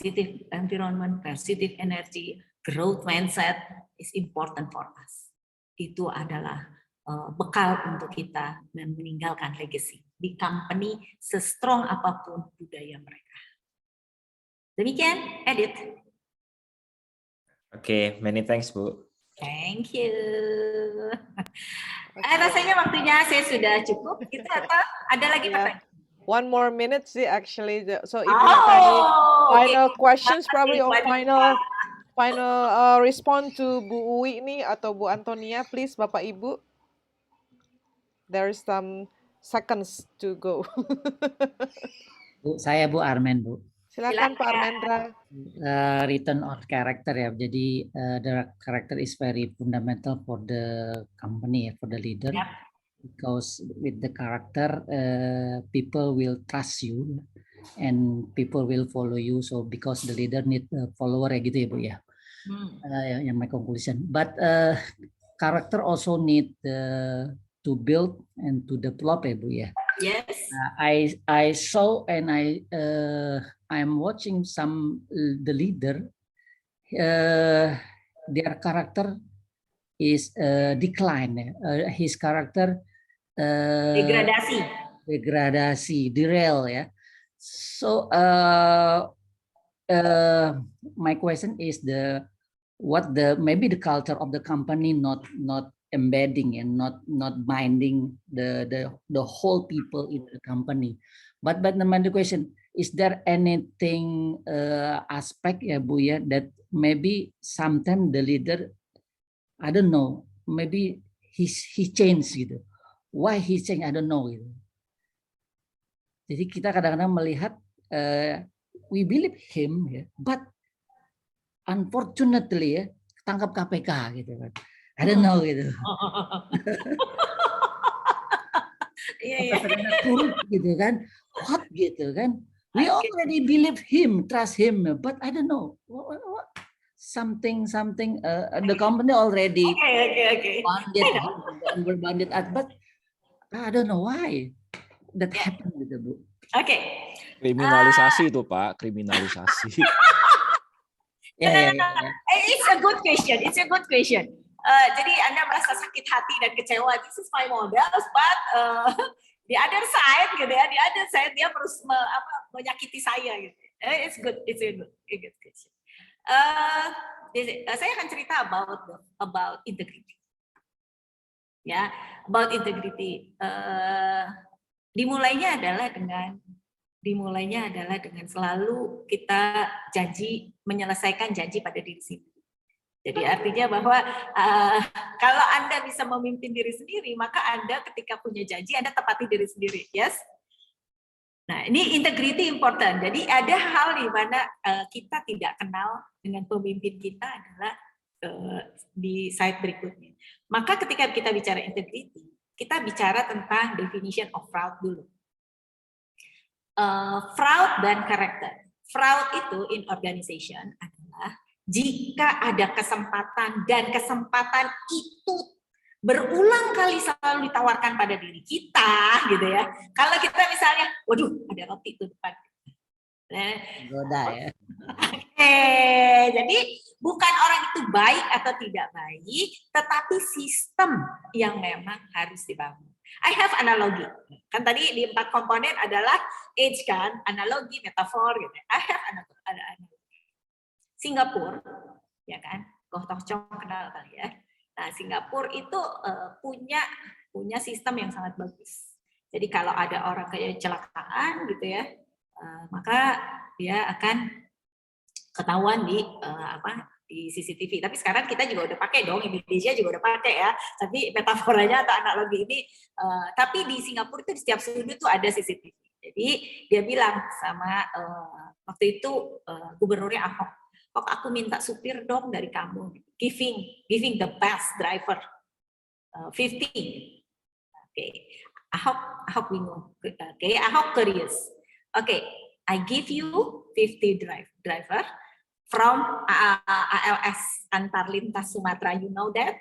positive environment, positive energy, growth mindset is important for us. Itu adalah bekal untuk kita dan meninggalkan legacy di company se-strong apapun budaya mereka. Demikian, Edit. Oke, many thanks, Bu. Thank you. Rasanya waktunya saya sudah cukup gitu atau ada lagi pertanyaan? One more minute sih actually. So if you have any final questions probably or final respond to Bu Uwi nih atau Bu Antonia, please Bapak Ibu. There is some seconds to go. Bu, saya Bu Armen, Bu. Silakan Pak Armendra. Return of character ya. Jadi the character is very fundamental for the company, for the leader. Yep. Because with the character, people will trust you and people will follow you. So because the leader need a follower ya gitu ya Bu ya. Yang my conclusion. But character also need to build and to develop ya Bu ya. Yes. I saw and I'm watching some the leader. Their character is decline. His character degradasi, derail ya. So my question is maybe the culture of the company not embedding and not binding the whole people in the company. But my question, is there anything aspect ya Bu ya that maybe sometimes the leader, I don't know, maybe he changed gitu. Why he changed, I don't know gitu. Jadi kita kadang-kadang melihat we believe him ya, but unfortunately ya tangkap KPK gitu kan. I don't know gitu. Turut gitu kan, what gitu kan. We already believe him, trust him, but I don't know what something the company already bandit, but I don't know why that happened gitu Bu. Oke. Kriminalisasi itu Pak, kriminalisasi. It's a good question. Jadi Anda merasa sakit hati dan kecewa. This is my models, but the other side gitu ya, dia terus menyakiti saya gitu. It's a good question. Saya akan cerita about integrity. Ya, about integrity. Dimulainya adalah dengan selalu kita menyelesaikan janji pada diri sendiri. Jadi artinya bahwa kalau Anda bisa memimpin diri sendiri, maka Anda ketika punya janji, Anda tepati diri sendiri. Yes? Nah, ini integrity important. Jadi ada hal di mana kita tidak kenal dengan pemimpin kita adalah di slide berikutnya. Maka ketika kita bicara integrity, kita bicara tentang definition of fraud dulu. Fraud dan karakter. Fraud itu in organization adalah jika ada kesempatan dan kesempatan itu berulang kali selalu ditawarkan pada diri kita, gitu ya. Kalau kita misalnya, waduh, ada roti itu depan. Goda ya. Jadi bukan orang itu baik atau tidak baik, tetapi sistem yang memang harus dibangun. I have analogi. Kan tadi di 4 komponen adalah age kan, analogi, metafor gitu. I have analogi. Singapura, ya kan, Goh Tok Chong kenal kali ya. Nah, Singapura itu punya sistem yang sangat bagus. Jadi kalau ada orang kayak kecelakaan gitu ya, maka dia akan ketahuan di CCTV. Tapi sekarang kita juga udah pakai dong, Indonesia juga udah pakai ya. Tapi metaforanya atau analogi ini, tapi di Singapura itu di setiap sudut tuh ada CCTV. Jadi dia bilang sama waktu itu gubernurnya Ahok, aku minta supir dong dari kamu, giving the best driver, 50. Oke, Ahok bingung. Oke, Ahok curious. Oke, I give you 50 driver from ALS Antar Lintas Sumatera, you know that?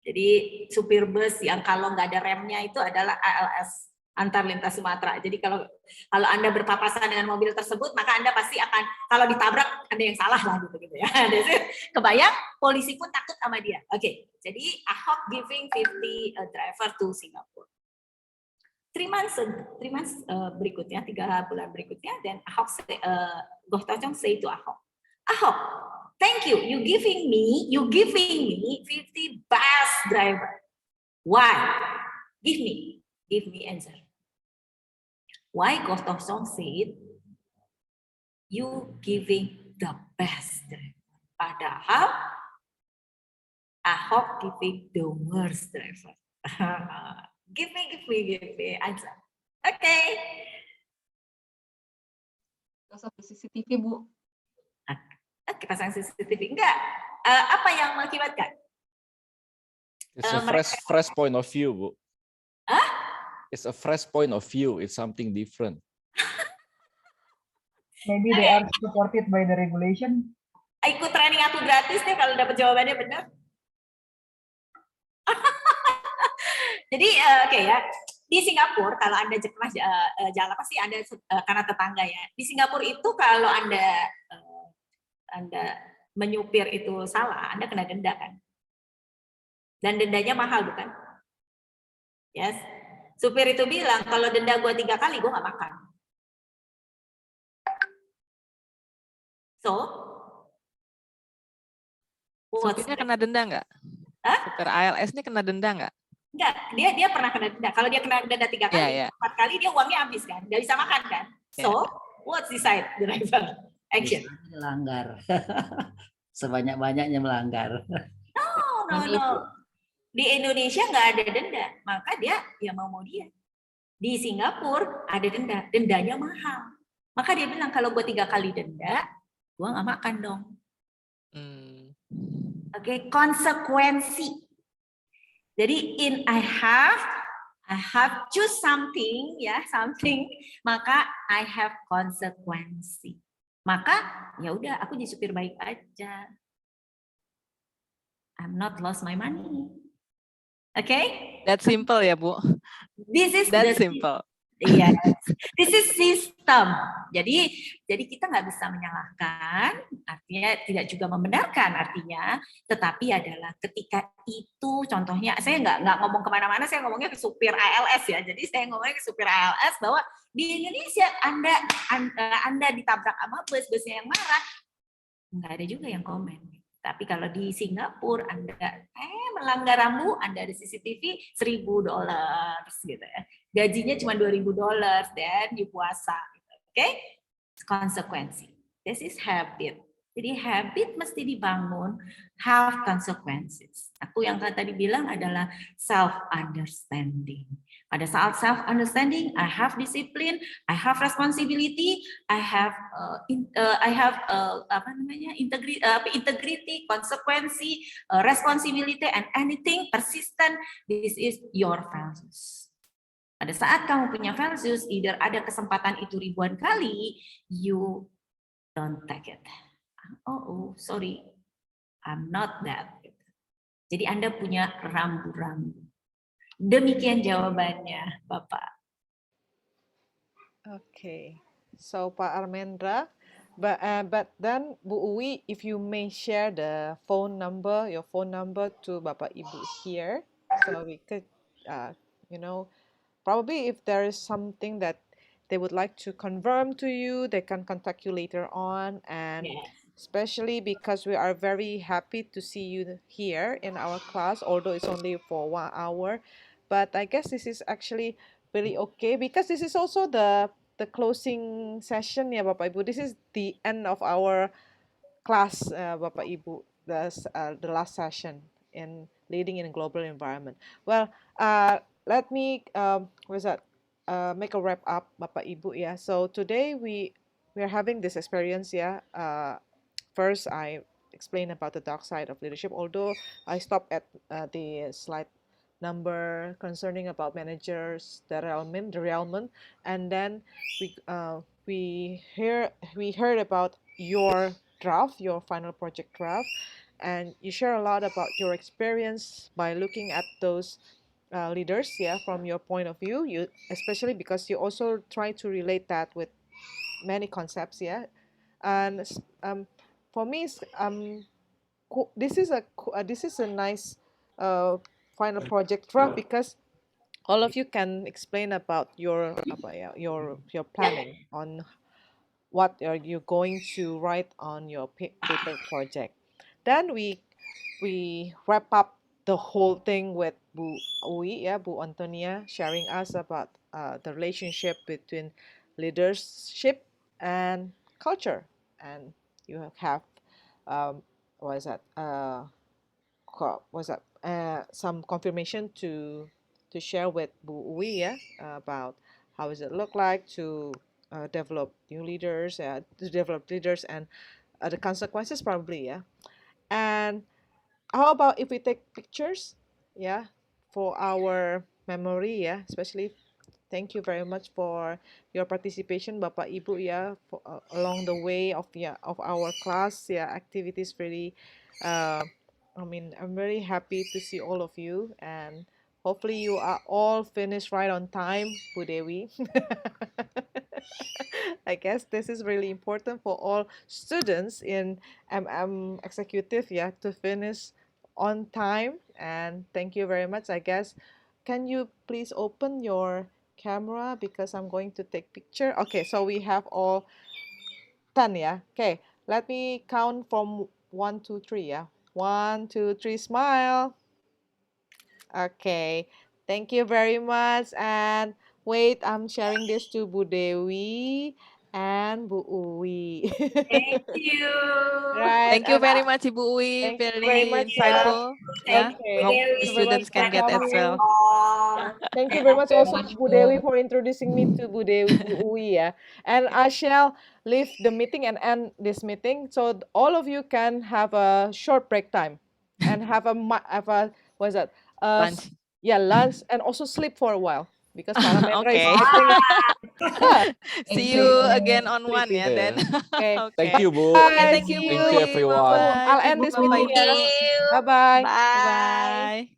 Jadi supir bus yang kalau nggak ada remnya itu adalah ALS antar lintas Sumatera. Jadi kalau Anda berpapasan dengan mobil tersebut, maka Anda pasti akan, kalau ditabrak ada yang salah lah gitu ya. Kebayang, polisi pun takut sama dia. Oke, jadi Ahok giving 50 driver to Singapore. 3 months berikutnya, 3 bulan berikutnya, dan Ahok Goh Tho Chong say to Ahok, Ahok, thank you, you giving me 50 bus driver. Why? Give me answer. Why Goh Tho Chong said you giving the best driver, padahal Ahok giving the worst driver. Give me answer. Okay. Pasang CCTV, Bu. Oke, pasang CCTV. Enggak. Apa yang mengakibatkan? It's a fresh point of view, Bu. Hah? It's a fresh point of view. It's something different. Maybe they are supported by the regulation. Ikut training aku gratis deh kalau dapat jawabannya benar. Jadi oke ya. Di Singapura kalau Anda pernah jalan pasti Anda karena tetangga ya. Di Singapura itu kalau Anda menyupir itu salah, Anda kena denda kan? Dan dendanya mahal bukan? Yes. Supir itu bilang kalau denda gue 3 kali gue nggak makan. So, supirnya kena denda nggak? Supir ALS ini kena denda nggak? Enggak, dia pernah kena denda. Kalau dia kena denda 3 kali, 4 kali dia uangnya habis kan, nggak bisa makan kan. So, what's decide driver action? Melanggar, sebanyak-banyaknya melanggar. No. Di Indonesia nggak ada denda, maka dia ya mau dia. Di Singapura ada denda, dendanya mahal. Maka dia bilang kalau gue 3 kali denda, gue nggak makan dong. Oke, konsekuensi. Jadi I have choose something, maka I have konsekuensi. Maka ya udah, aku jadi supir baik aja. I'm not lost my money. Okay? That simple ya, Bu. This is that simple. Yes. This is system. Jadi kita nggak bisa menyalahkan, artinya tidak juga membenarkan artinya, tetapi adalah ketika itu contohnya, saya nggak ngomong kemana-mana, saya ngomongnya ke supir ALS ya. Jadi saya ngomongnya ke supir ALS bahwa di Indonesia Anda ditabrak sama busnya yang marah, nggak ada juga yang komen. Tapi kalau di Singapura Anda melanggar rambu, Anda ada CCTV $1.000 gitu ya. Gajinya cuma $2.000 dan di puasa. Oke? Konsekuensi. This is habit. Jadi habit mesti dibangun, have consequences. Aku yang tadi bilang adalah self-understanding. Pada saat self-understanding, I have discipline, I have responsibility, I have integrity, konsekuensi, responsibility, and anything persistent. This is your values. Pada saat kamu punya values, either ada kesempatan itu ribuan kali, you don't take it. Oh, sorry, I'm not that. Jadi Anda punya rambu-rambu. Demikian jawabannya, Bapak. Okay, so Pak Armendra, but then Bu Uwi, if you may share the your phone number to Bapak Ibu here, so we could, probably if there is something that they would like to confirm to you, they can contact you later on, and especially because we are very happy to see you here in our class, although it's only for 1 hour. But I guess this is actually really okay because this is also the closing session ya Bapak Ibu. This is the end of our class Bapak Ibu, the last session in leading in a global environment. Well, let me make a wrap up Bapak Ibu ya. So today we are having this experience ya. First, I explained about the dark side of leadership, although I stopped at the slide number concerning about managers derailment, and then we heard about your draft, your final project draft, and you share a lot about your experience by looking at those leaders, yeah, from your point of view, you especially because you also try to relate that with many concepts, yeah. And for me, this is a nice final project draft because all of you can explain about your your planning on what are you going to write on your paper project. Then we wrap up the whole thing with Bu Uwi, yeah, Bu Antonia, sharing us about the relationship between leadership and culture. And you have what is that? Some confirmation to share with Bu Uwi, yeah, about how does it look like to develop new leaders, to develop leaders, and the consequences probably, yeah. And how about if we take pictures, yeah, for our memory, yeah, especially thank you very much for your participation, Bapak Ibu, yeah, for, along the way of of our class, yeah, activities really. I mean, I'm very happy to see all of you, and hopefully you are all finished right on time, Bu Dewi. I guess this is really important for all students in executive, yeah, to finish on time. And thank you very much. I guess, can you please open your camera because I'm going to take picture. Okay, so we have all 10, yeah. Okay, let me count from 1, 2, 3, yeah. 1, 2, 3, smile. Okay, thank you very much. And wait, I'm sharing this to Bu Dewi and Bu Uwi. Thank you. Right, Thank you and very much, Ibu Uwi. thank you Very very much, yeah. insightful. Thank Yeah. Okay, you, Hope Dewi. the thank you very much students for can get as coming. well. All. Thank you And very much Very also much, Bu Bu. Dewi for introducing me to Bu Uwi, yeah. And I shall leave the meeting and end this meeting so all of you can have a short break time and have what is that? Lunch. Yeah, lunch and also sleep for a while because Parametra is Okay. I think yeah, See Thank you you. again on one sleepy. ya then. Okay. Thank Okay. you, Bu. Okay, Bye. thank you See Bu Thank you. you, Uwi. everyone. Bye-bye. I'll Thank end you this Bapak meeting, Ibu. yeah. you. Bye bye. Bye. Bye-bye.